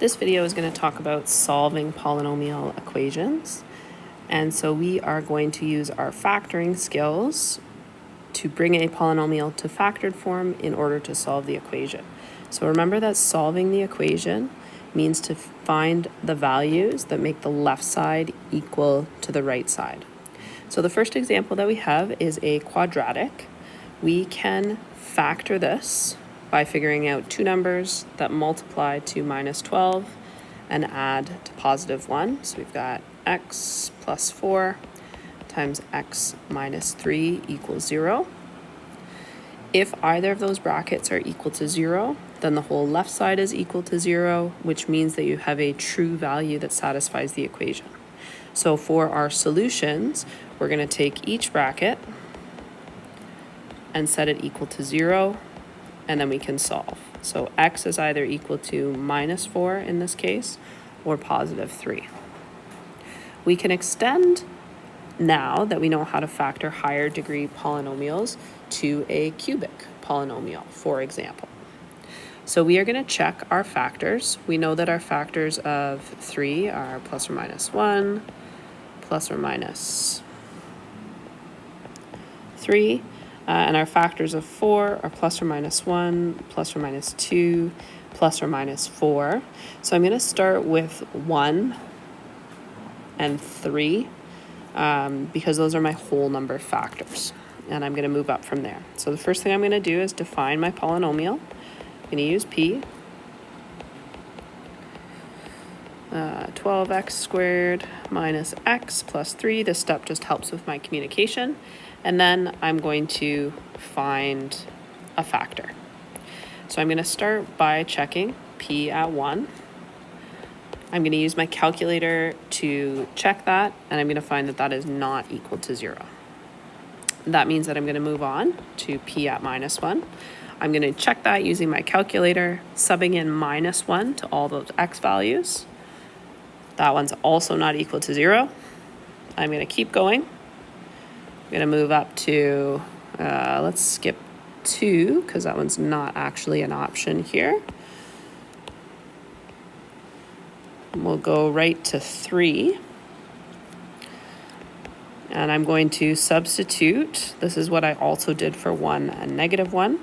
This video is going to talk about solving polynomial equations. And so we are going to use our factoring skills to bring a polynomial to factored form in order to solve the equation. So remember that solving the equation means to find the values that make the left side equal to the right side. So the first example that we have is a quadratic. We can factor this by figuring out two numbers that multiply to minus 12 and add to positive 1. So we've got x plus 4 times x minus 3 equals 0. If either of those brackets are equal to 0, then the whole left side is equal to 0, which means that you have a true value that satisfies the equation. So for our solutions, we're going to take each bracket and set it equal to 0, and then we can solve. So x is either equal to minus 4 in this case, or positive 3. We can extend, now that we know how to factor higher degree polynomials, to a cubic polynomial, for example. So we are going to check our factors. We know that our factors of 3 are plus or minus 1, plus or minus 3. And our factors of 4 are plus or minus 1, plus or minus 2, plus or minus 4. So I'm going to start with 1 and 3 because those are my whole number factors. And I'm going to move up from there. So the first thing I'm going to do is define my polynomial. I'm going to use P. 12x squared minus x plus 3. This step just helps with my communication. And then I'm going to find a factor. So I'm going to start by checking P at 1. I'm going to use my calculator to check that, and I'm going to find that that is not equal to 0. That means that I'm going to move on to P at minus 1. I'm going to check that using my calculator, subbing in minus 1 to all those x values. That one's also not equal to 0. I'm going to keep going. I'm going to move up to, let's skip 2 because that one's not actually an option here. We'll go right to 3. And I'm going to substitute. This is what I also did for 1 and negative 1.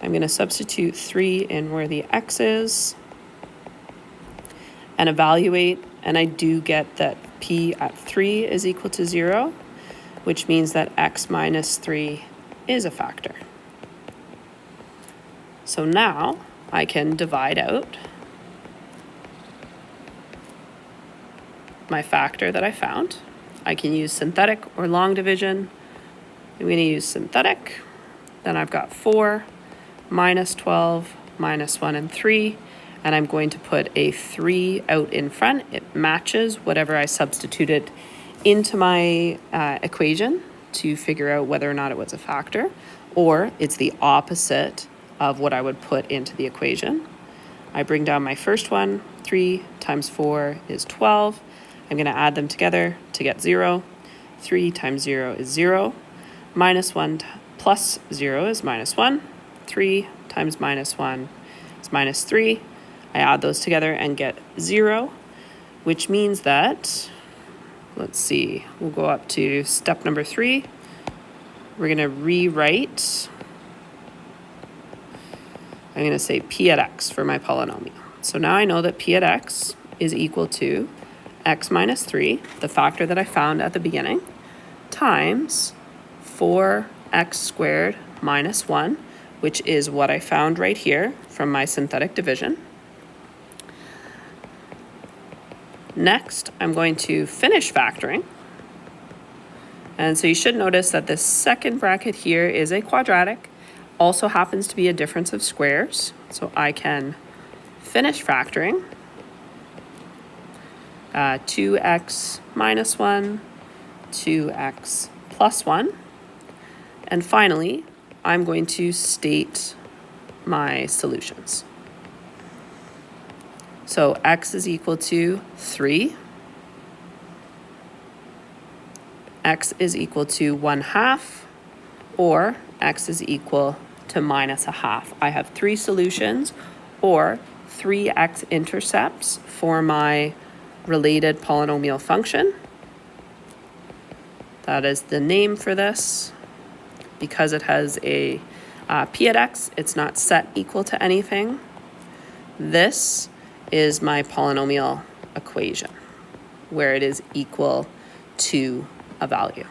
I'm going to substitute 3 in where the x is and evaluate. And I do get that P at 3 is equal to 0, which means that x minus 3 is a factor. So now I can divide out my factor that I found. I can use synthetic or long division. I'm going to use synthetic. Then I've got 4, minus 12, minus 1, and 3. And I'm going to put a 3 out in front. It matches whatever I substituted into my equation to figure out whether or not it was a factor, or it's the opposite of what I would put into the equation. I bring down my first one. 3 times 4 is 12. I'm going to add them together to get 0. 3 times 0 is 0. Minus 1 plus 0 is minus 1. 3 times minus 1 is minus 3. I add those together and get 0, which means that, let's see, we'll go up to step number 3. We're going to rewrite. I'm going to say P at x for my polynomial. So now I know that P at x is equal to x minus 3, the factor that I found at the beginning, times 4x squared minus 1, which is what I found right here from my synthetic division. Next, I'm going to finish factoring. And so you should notice that this second bracket here is a quadratic, also happens to be a difference of squares. So I can finish factoring. 2x minus 1, 2x plus 1. And finally, I'm going to state my solutions. So x is equal to 3. X is equal to 1/2, or x is equal to minus 1/2. I have 3 solutions, or three x-intercepts for my related polynomial function. That is the name for this. Because it has a p at x, it's not set equal to anything. This is my polynomial equation, where it is equal to a value.